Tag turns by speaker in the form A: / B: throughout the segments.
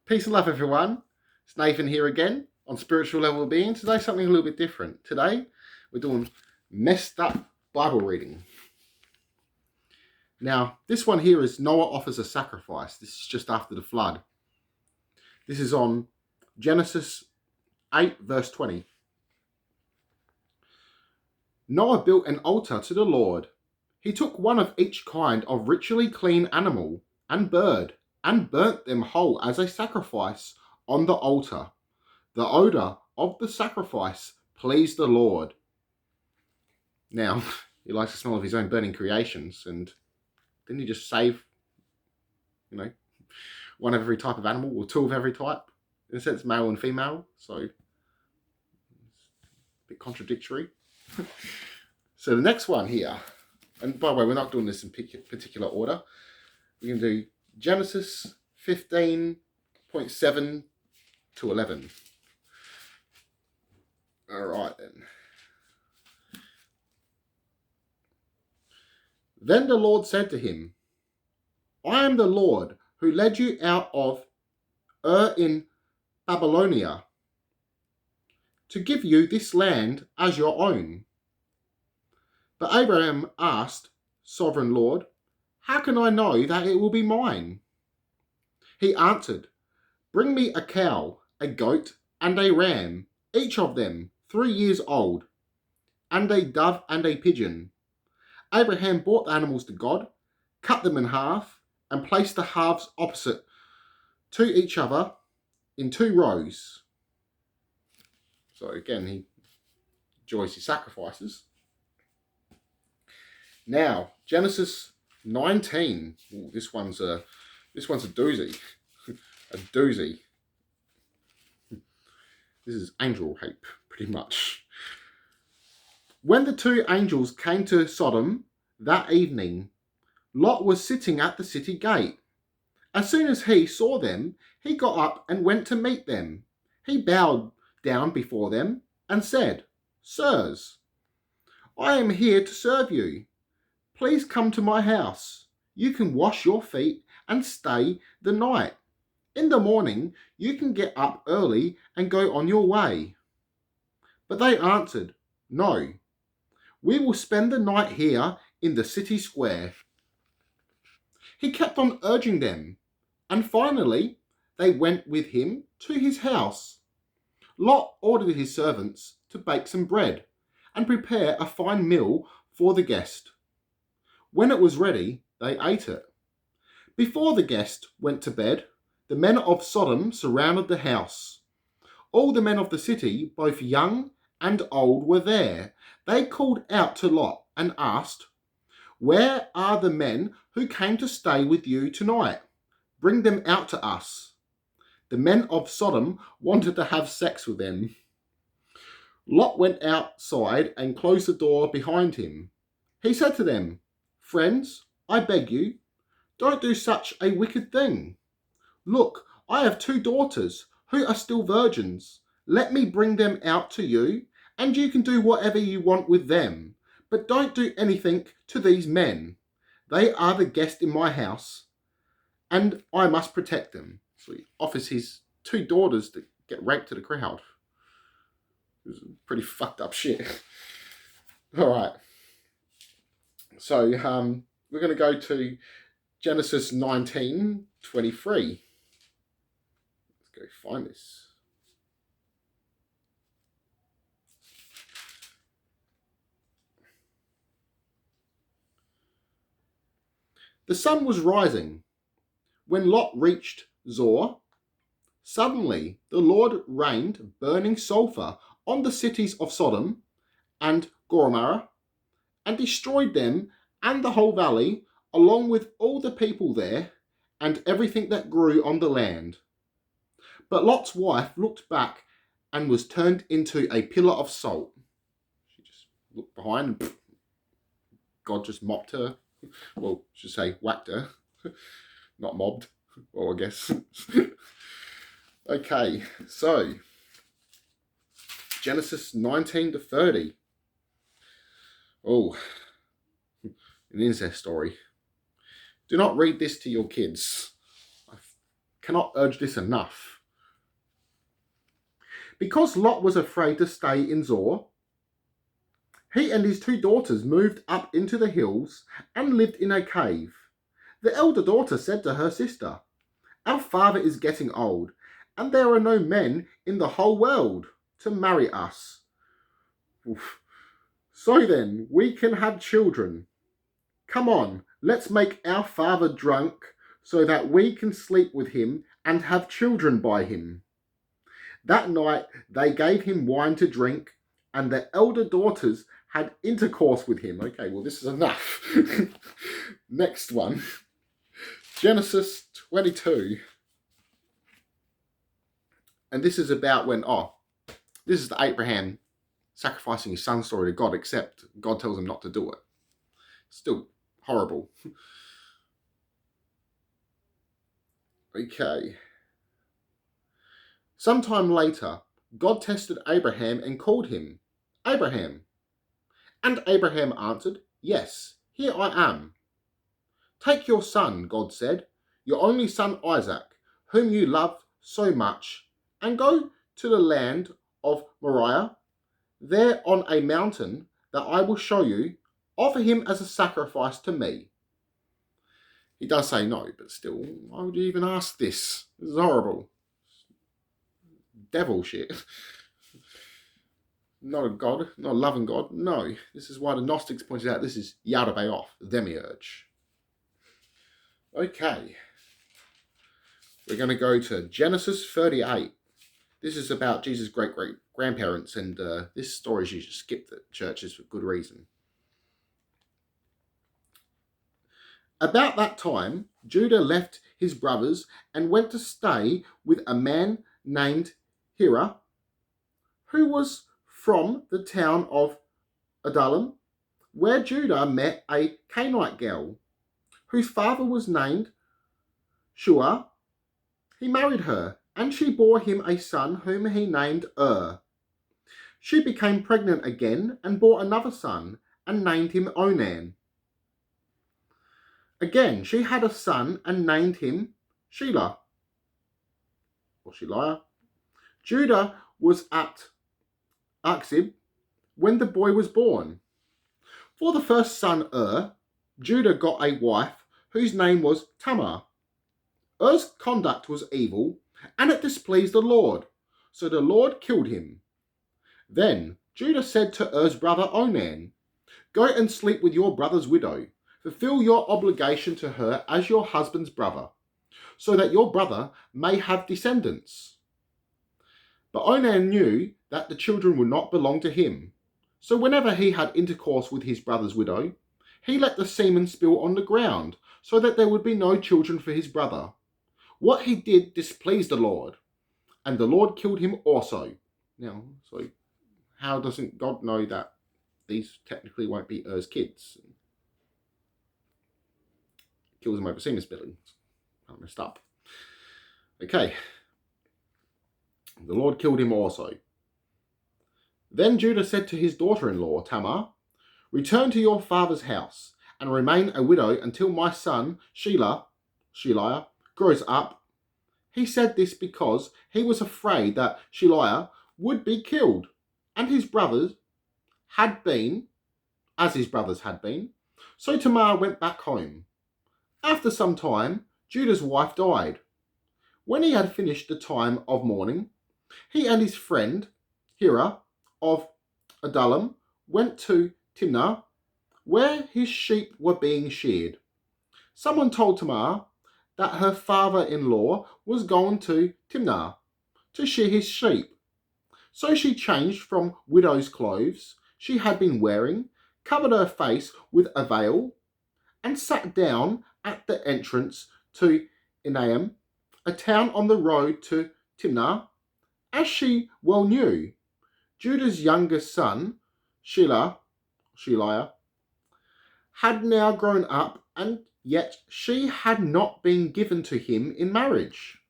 A: Peace and love, everyone. It's Nathan here again on Spiritual Level of Being. Today, something a little bit different. Today, we're doing messed up Bible reading. Now, this one here is Noah offers a sacrifice. This is just after the flood. This is on Genesis 8, verse 20. Noah built an altar to the Lord. He took one of each kind of ritually clean animal and bird and burnt them whole as a sacrifice on the altar. The odor of the sacrifice pleased the Lord. Now, he likes the smell of his own burning creations, and didn't he just save, one of every type of animal, or two of every type? In a sense, male and female, so it's a bit contradictory. So the next one here, and by the way, we're not doing this in particular order. We're going to do Genesis 15.7 to 11. All right, then. Then the Lord said to him, I am the Lord who led you out of Ur in Babylonia to give you this land as your own. But Abraham asked, Sovereign Lord, how can I know that it will be mine? He answered, Bring me a cow, a goat, and a ram, each of them 3 years old, and a dove and a pigeon. Abraham brought the animals to God, cut them in half, and placed the halves opposite to each other in 2 rows. So again, he enjoys his sacrifices. Now, Genesis 19. Ooh, this one's a doozy. A doozy. This is angel rape, pretty much. When the 2 angels came to Sodom that evening, Lot was sitting at the city gate. As soon as he saw them, he got up and went to meet them. He bowed down before them and said, Sirs, I am here to serve you. Please come to my house. You can wash your feet and stay the night. In the morning, you can get up early and go on your way. But they answered, No, we will spend the night here in the city square. He kept on urging them, and finally they went with him to his house. Lot ordered his servants to bake some bread and prepare a fine meal for the guest. When it was ready, they ate it. Before the guest went to bed, the men of Sodom surrounded the house. All the men of the city, both young and old, were there. They called out to Lot and asked, Where are the men who came to stay with you tonight? Bring them out to us. The men of Sodom wanted to have sex with them. Lot went outside and closed the door behind him. He said to them, Friends, I beg you, don't do such a wicked thing. Look, I have 2 daughters who are still virgins. Let me bring them out to you, and you can do whatever you want with them. But don't do anything to these men. They are the guests in my house, and I must protect them. So he offers his 2 daughters to get raped to the crowd. It was pretty fucked up shit. All right. So we're going to go to Genesis 19:23. Let's go find this. The sun was rising when Lot reached Zoar. Suddenly the Lord rained burning sulfur on the cities of Sodom and Gomorrah and destroyed them and the whole valley, along with all the people there and everything that grew on the land. But Lot's wife looked back and was turned into a pillar of salt. She just looked behind and God just mopped her. Well, I should say whacked her. Not mobbed. Well, I guess. Okay, so Genesis 19 to 30. Oh, an incest story. Do not read this to your kids. I cannot urge this enough. Because Lot was afraid to stay in Zoar, he and his 2 daughters moved up into the hills and lived in a cave. The elder daughter said to her sister, "Our father is getting old, and there are no men in the whole world to marry us. Oof. So then, we can have children. Come on, let's make our father drunk so that we can sleep with him and have children by him." That night they gave him wine to drink, and the elder daughters had intercourse with him. Okay, well, this is enough. Next one. Genesis 22. And this is about this is the Abraham sacrificing his son story to God, except God tells him not to do it. Still horrible. Okay. Sometime later, God tested Abraham and called him, "Abraham." And Abraham answered, "Yes, here I am." "Take your son," God said, "your only son Isaac, whom you love so much, and go to the land of Moriah. There on a mountain that I will show you, offer him as a sacrifice to me." He does say no, but still, why would you even ask this? This is horrible. Devil shit. Not a God, not a loving God. No, this is why the Gnostics pointed out this is Yahweh, the demiurge. Okay, we're going to go to Genesis 38. This is about Jesus' great-great-grandparents, and this story is usually skipped at churches for good reason. About that time, Judah left his brothers and went to stay with a man named Hira, who was from the town of Adullam, where Judah met a Canaanite girl, whose father was named Shua. He married her, and she bore him a son whom he named She became pregnant again and bore another son and named him Onan. Again, she had a son and named him Shelah, or Sheliah. Judah was at Achzib when the boy was born. For the first son, Judah got a wife whose name was Tamar. Er's conduct was evil, and it displeased the Lord, so the Lord killed him. Then Judah said to Er's brother Onan, "Go and sleep with your brother's widow. Fulfill your obligation to her as your husband's brother, so that your brother may have descendants." But Onan knew that the children would not belong to him, so whenever he had intercourse with his brother's widow, he let the semen spill on the ground, so that there would be no children for his brother. What he did displeased the Lord, and the Lord killed him also. Now, so how doesn't God know that these technically won't be Er's kids? Kills him over semen spilling. I messed up. Okay. The Lord killed him also. Then Judah said to his daughter-in-law, Tamar, "Return to your father's house, and remain a widow until my son, Sheliah, grows up." He said this because he was afraid that Sheliah would be killed, and his brothers had been, as his brothers had been. So Tamar went back home. After some time, Judah's wife died. When he had finished the time of mourning, he and his friend, Hira of Adullam, went to Timnah, where his sheep were being sheared. Someone told Tamar that her father-in-law was going to Timnah to shear his sheep. So she changed from widow's clothes she had been wearing, covered her face with a veil, and sat down at the entrance to Enaim, a town on the road to Timnah. As she well knew, Judah's youngest son, Sheliah, had now grown up, and yet she had not been given to him in marriage.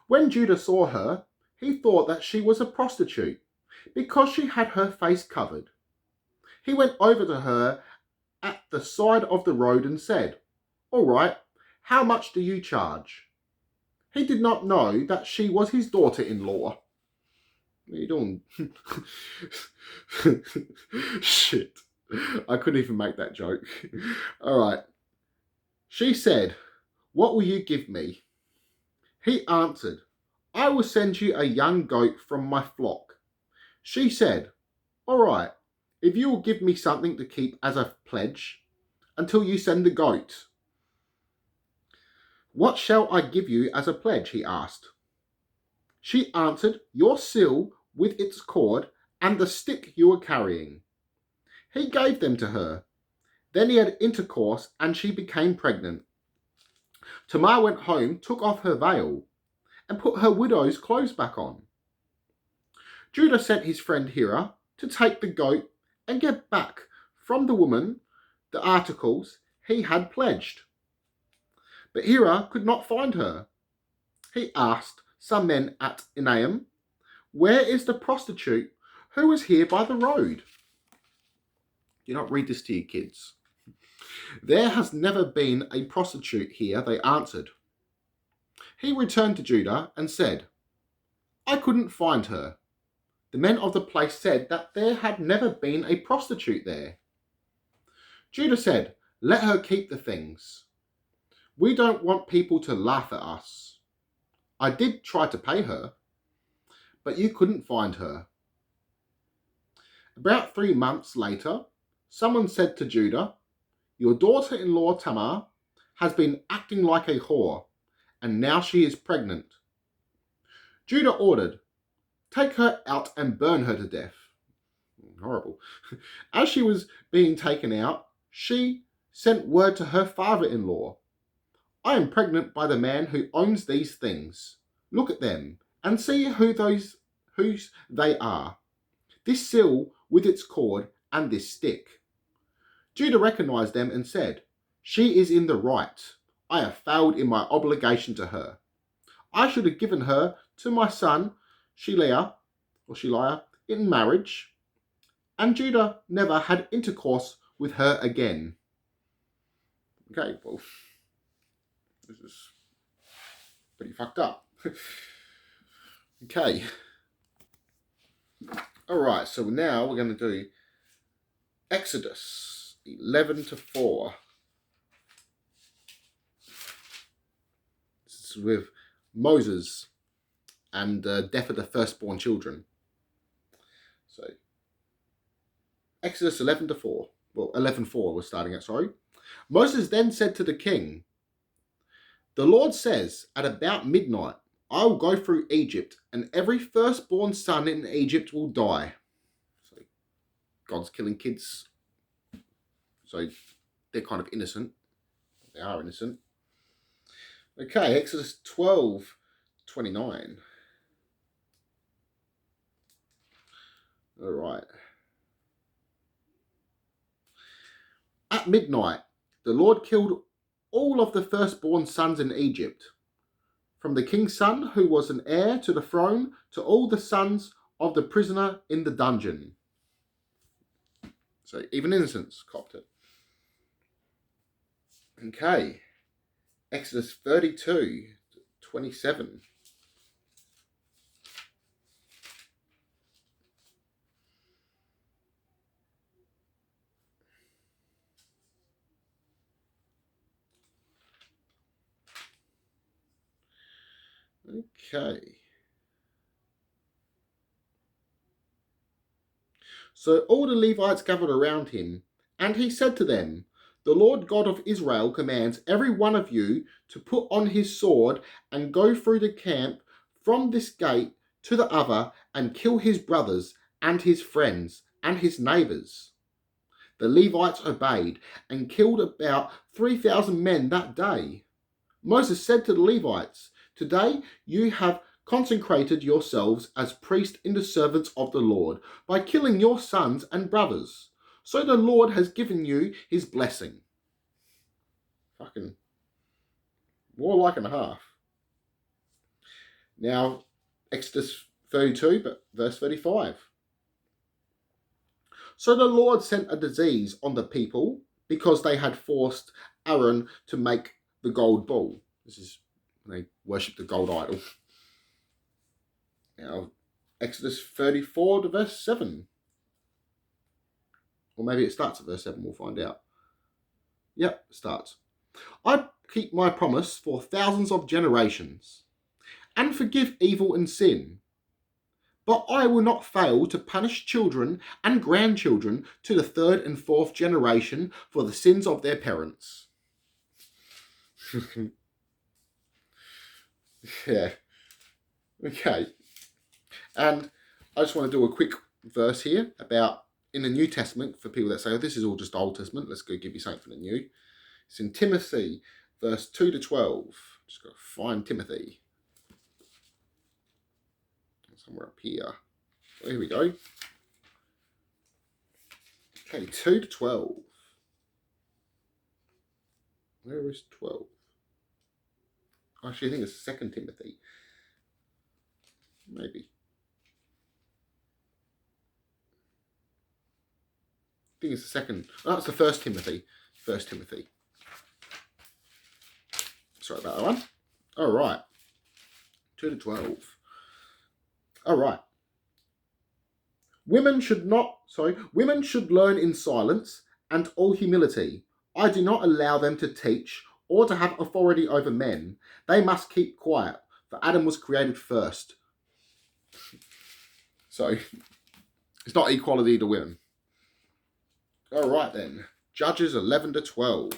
A: When Judah saw her, he thought that she was a prostitute, because she had her face covered. He went over to her at the side of the road and said, "All right, how much do you charge?" He did not know that she was his daughter-in-law. What are you doing? Shit. I couldn't even make that joke. All right. She said, "What will you give me?" He answered, "I will send you a young goat from my flock." She said, "All right, if you will give me something to keep as a pledge until you send the goat." "What shall I give you as a pledge?" he asked. She answered, "Your seal with its cord and the stick you are carrying." He gave them to her. Then he had intercourse and she became pregnant. Tamar went home, took off her veil, and put her widow's clothes back on. Judah sent his friend Hira to take the goat and get back from the woman the articles he had pledged. But Hira could not find her. He asked some men at Enaim, "Where is the prostitute who was here by the road?" Do not read this to your kids. "There has never been a prostitute here," they answered. He returned to Judah and said, "I couldn't find her." The men of the place said that there had never been a prostitute there. Judah said, "Let her keep the things. We don't want people to laugh at us. I did try to pay her, but you couldn't find her." About 3 months later, someone said to Judah, "Your daughter-in-law Tamar has been acting like a whore, and now she is pregnant." Judah ordered, "Take her out and burn her to death." Horrible. As she was being taken out, she sent word to her father-in-law, "I am pregnant by the man who owns these things. Look at them and see whose they are. This seal with its cord and this stick." Judah recognized them and said, "She is in the right. I have failed in my obligation to her. I should have given her to my son Sheliah in marriage." And Judah never had intercourse with her again. Okay, well, this is pretty fucked up. Okay. All right, so now we're going to do Exodus 11-4. This is with Moses and death of the firstborn children. So, Exodus 11-4. Well, 11:4 we're starting at, sorry. Moses then said to the king, "The Lord says, at about midnight, I will go through Egypt, and every firstborn son in Egypt will die." So, God's killing kids. So, they're kind of innocent. They are innocent. Okay, Exodus 12:29. All right. At midnight, the Lord killed all of the firstborn sons in Egypt, from the king's son who was an heir to the throne to all the sons of the prisoner in the dungeon. So even innocents copped it. Okay, Exodus 32:27. Okay. So all the Levites gathered around him, and he said to them, "The Lord God of Israel commands every one of you to put on his sword and go through the camp from this gate to the other and kill his brothers and his friends and his neighbors." The Levites obeyed and killed about 3,000 men that day. Moses said to the Levites, "Today you have consecrated yourselves as priests in the servants of the Lord by killing your sons and brothers. So the Lord has given you his blessing." Fucking more like and a half. Now, Exodus 32, but verse 35. So the Lord sent a disease on the people because they had forced Aaron to make the gold bull. This is They worshipped the gold idol. Now, Exodus 34 to verse 7. Or maybe it starts at verse 7, we'll find out. Yep, it starts. I keep my promise for thousands of generations, and forgive evil and sin. But I will not fail to punish children and grandchildren to the third and fourth generation for the sins of their parents. Yeah. Okay. And I just want to do a quick verse here about in the New Testament for people that say, oh, this is all just Old Testament. Let's go give you something from the New. It's in Timothy, verse 2 to 12. Just got to find Timothy. Somewhere up here. Oh, here we go. Okay, 2 to 12. Where is 12? Actually, I think it's 2 Timothy. Maybe. I think it's the second. Oh, that's the 1 Timothy. 1 Timothy. Sorry about that one. All right. 2 to 12. All right. Women should learn in silence and all humility. I do not allow them to teach or to have authority over men. They must keep quiet, for Adam was created first. So, it's not equality to women. All right then. Judges 11 to 12.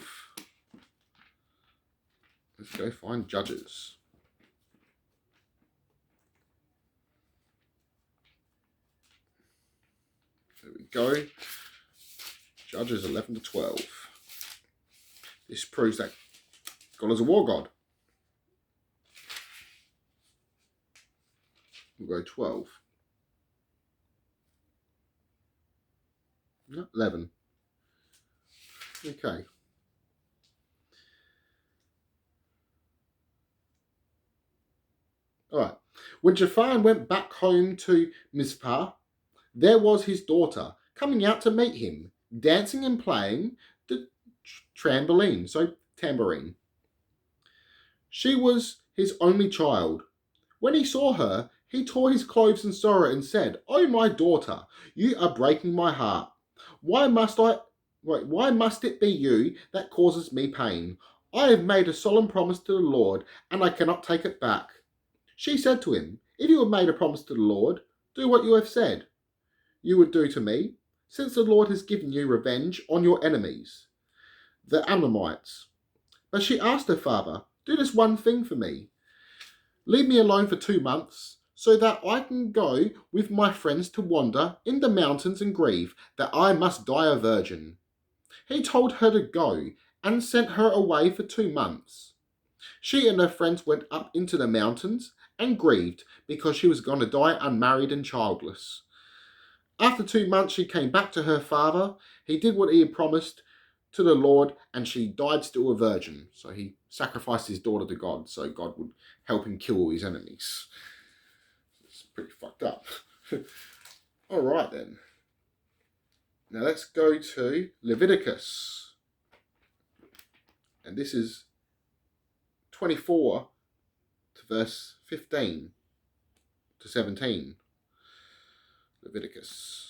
A: Let's go find Judges. There we go. Judges 11 to 12. This proves that God is a war god. We'll go 12. No, 11. Okay. All right. When Japhan went back home to Mizpah, there was his daughter coming out to meet him, dancing and playing the tambourine. She was his only child. When he saw her, he tore his clothes in sorrow and said, "Oh, my daughter, you are breaking my heart. Why must it be you that causes me pain? I have made a solemn promise to the Lord, and I cannot take it back." She said to him, "If you have made a promise to the Lord, do what you have said you would do to me, since the Lord has given you revenge on your enemies, the Ammonites." But she asked her father, "Do this one thing for me. Leave me alone for 2 months, so that I can go with my friends to wander in the mountains and grieve that I must die a virgin." He told her to go and sent her away for 2 months. She and her friends went up into the mountains and grieved because she was going to die unmarried and childless. After 2 months, she came back to her father. He did what he had promised to the Lord, and she died still a virgin. So he sacrificed his daughter to God, so God would help him kill all his enemies. It's pretty fucked up. All right then. Now let's go to Leviticus. And this is 24 to verse 15 to 17. Leviticus.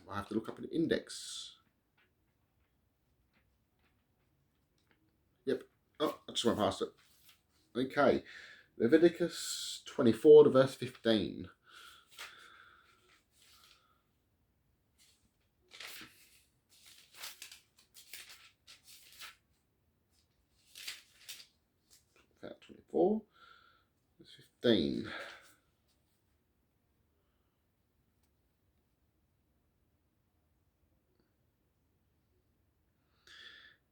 A: I have to look up an index. Yep. Oh, I just went past it. Okay. Leviticus 24 to verse 15. About 24, verse 15.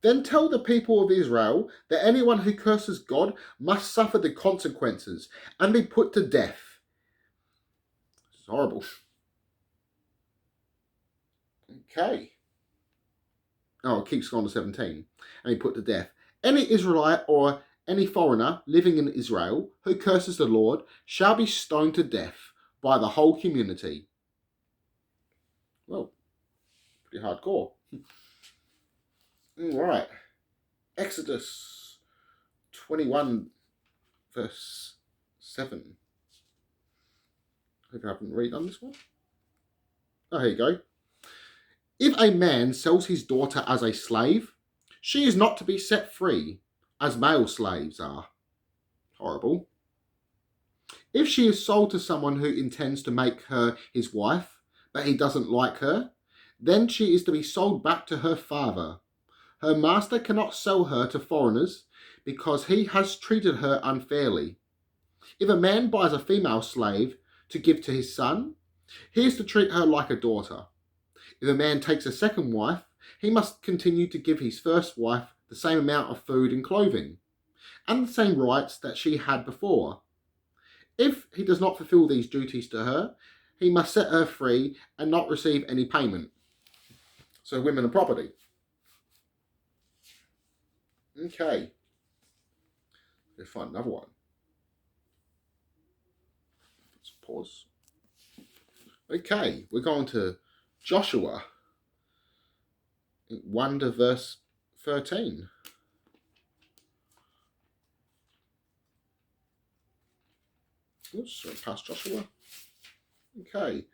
A: Then tell the people of Israel that anyone who curses God must suffer the consequences and be put to death. It's horrible. Okay. Oh, it keeps going to 17. And be put to death. Any Israelite or any foreigner living in Israel who curses the Lord shall be stoned to death by the whole community. Well, pretty hardcore. All right. Exodus 21, verse 7. I hope I haven't read on this one. Oh, here you go. If a man sells his daughter as a slave, she is not to be set free, as male slaves are. Horrible. If she is sold to someone who intends to make her his wife, but he doesn't like her, then she is to be sold back to her father. Her master cannot sell her to foreigners because he has treated her unfairly. If a man buys a female slave to give to his son, he is to treat her like a daughter. If a man takes a second wife, he must continue to give his first wife the same amount of food and clothing, and the same rights that she had before. If he does not fulfill these duties to her, he must set her free and not receive any payment. So women are property. Okay. Let's find another one. Let's pause. Okay, we're going to Joshua 1 to verse 13. Oops, went past Joshua. Okay.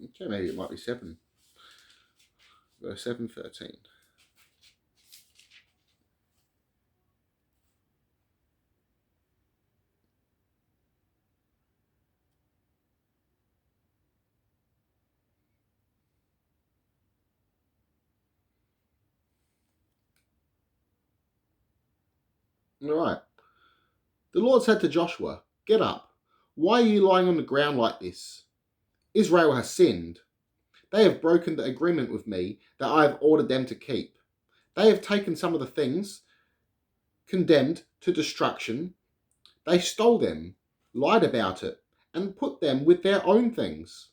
A: Okay, maybe it might be 7. Verse 7:13. All right. The Lord said to Joshua, "Get up. Why are you lying on the ground like this? Israel has sinned. They have broken the agreement with me that I have ordered them to keep. They have taken some of the things condemned to destruction. They stole them, lied about it, and put them with their own things.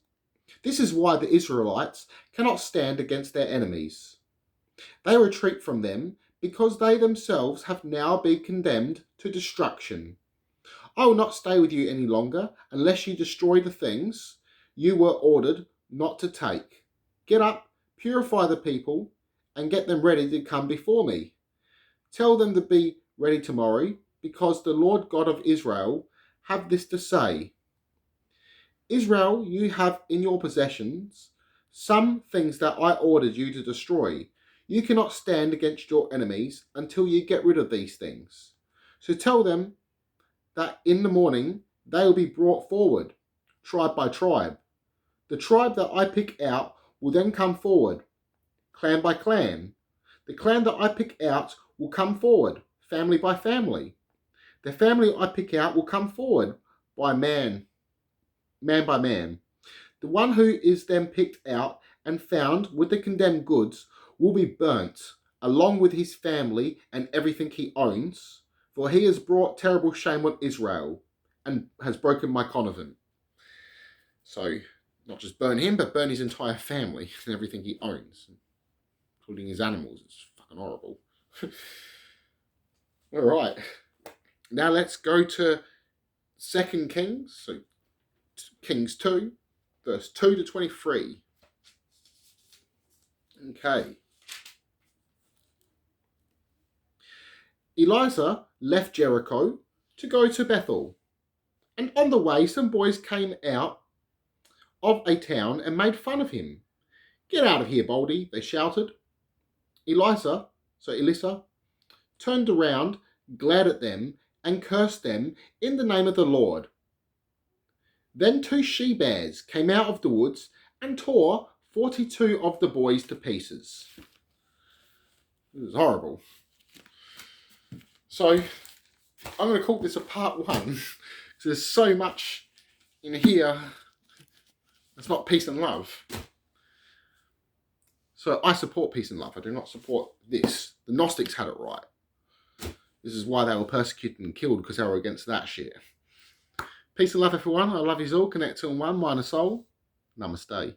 A: This is why the Israelites cannot stand against their enemies. They retreat from them because they themselves have now been condemned to destruction. I will not stay with you any longer unless you destroy the things you were ordered not to take. Get up, purify the people, and get them ready to come before me. Tell them to be ready tomorrow, because the Lord God of Israel have this to say. Israel, you have in your possessions some things that I ordered you to destroy. You cannot stand against your enemies until you get rid of these things. So tell them that in the morning they will be brought forward, tribe by tribe. The tribe that I pick out will then come forward, clan by clan. The clan that I pick out will come forward, family by family. The family I pick out will come forward by man by man. The one who is then picked out and found with the condemned goods will be burnt, along with his family and everything he owns, for he has brought terrible shame on Israel and has broken my covenant. So, not just burn him, but burn his entire family and everything he owns, including his animals. It's fucking horrible. All right. Now let's go to 2 Kings, so Kings 2, verse 2 to 23. Okay. Elisha left Jericho to go to Bethel, and on the way some boys came out of a town and made fun of him. "Get out of here, Baldy," they shouted. Elisha turned around, glared at them, and cursed them in the name of the Lord. Then 2 she-bears came out of the woods and tore 42 of the boys to pieces. It was horrible. So, I'm going to call this a part 1, because there's so much in here that's not peace and love. So, I support peace and love. I do not support this. The Gnostics had it right. This is why they were persecuted and killed, because they were against that shit. Peace and love, everyone. I love you all. Connect to one, mind and soul. Namaste.